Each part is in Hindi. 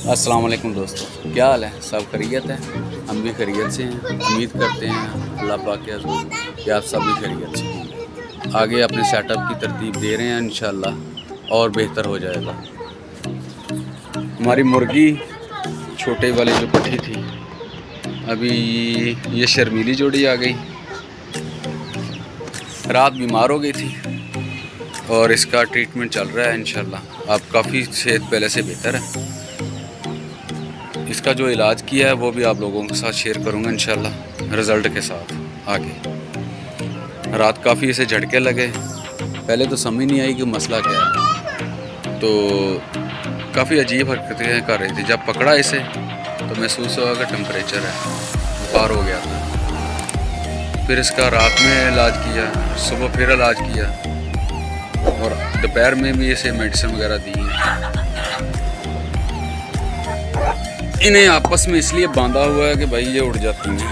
अस्सलाम वालेकुम दोस्तों, क्या हाल है? सब खैरियत है? हम भी खैरियत से हैं। उम्मीद करते हैं अल्लाह पाक के हज़ूर कि आप सब भी खैरियत से हैं। आगे अपने सेटअप की तरतीब दे रहे हैं, इंशाल्लाह और बेहतर हो जाएगा। हमारी मुर्गी छोटे वाली जो पट्टी थी, अभी ये शर्मीली जोड़ी आ गई। रात बीमार हो गई थी और इसका ट्रीटमेंट चल रहा है। इंशाल्लाह अब काफ़ी सेहत पहले से बेहतर है। इसका जो इलाज किया है वो भी आप लोगों के साथ शेयर करूंगा इंशाल्लाह रिज़ल्ट के साथ आगे। रात काफ़ी इसे झटके लगे, पहले तो समझ नहीं आई कि मसला क्या है, तो काफ़ी अजीब हरकतें कर रही थी। जब पकड़ा इसे तो महसूस हुआ कि टेम्परेचर है, बुखार हो गया था। फिर इसका रात में इलाज किया, सुबह फिर इलाज किया और दोपहर में भी इसे मेडिसिन वगैरह दी है। इन्हें आपस में इसलिए बांधा हुआ है कि भाई ये उड़ जाती हैं,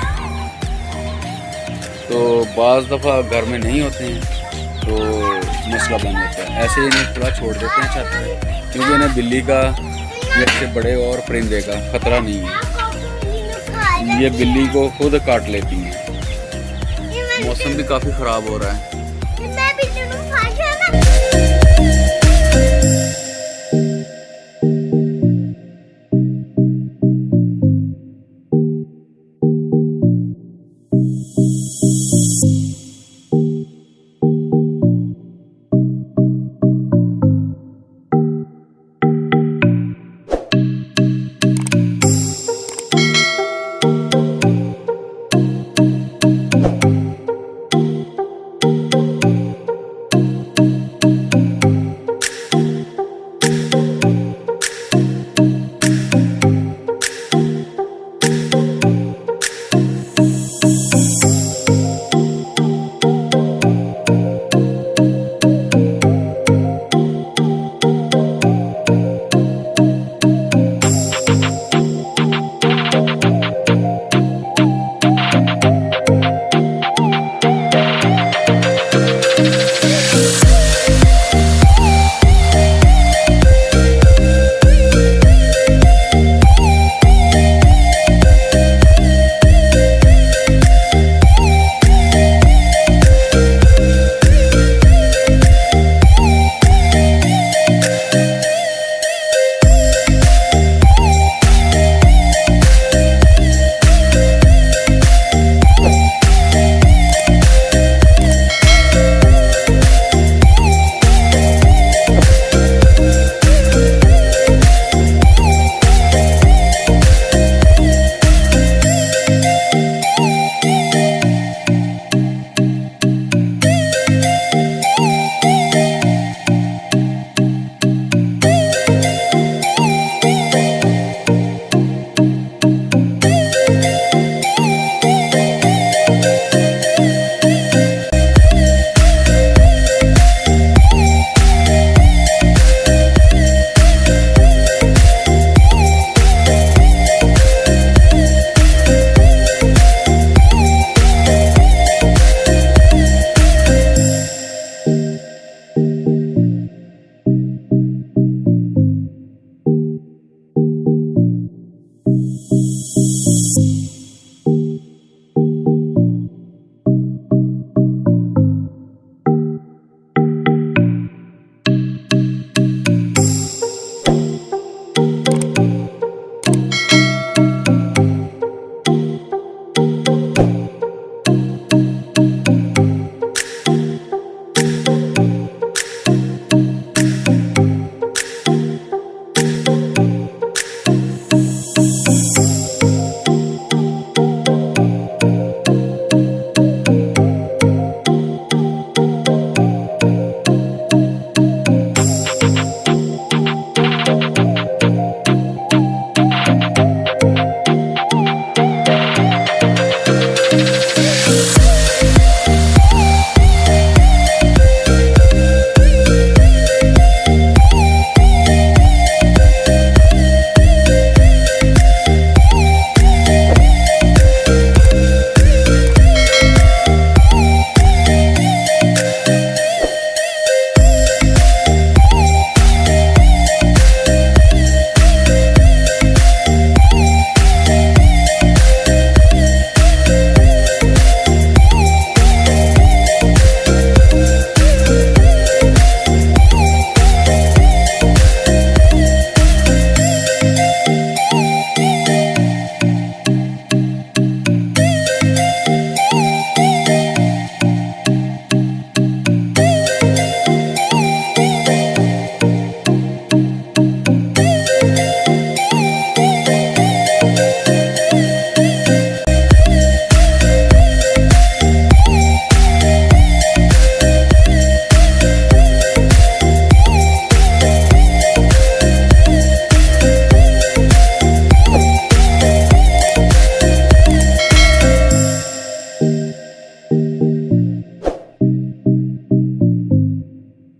तो बाज़ दफ़ा घर में नहीं होते हैं तो मसला बन जाता है। ऐसे इन्हें थोड़ा छोड़ देते हैं छत पे, क्योंकि इन्हें बिल्ली का या से बड़े और परिंदे का ख़तरा नहीं है। ये बिल्ली को खुद काट लेती हैं। मौसम भी काफ़ी ख़राब हो रहा है।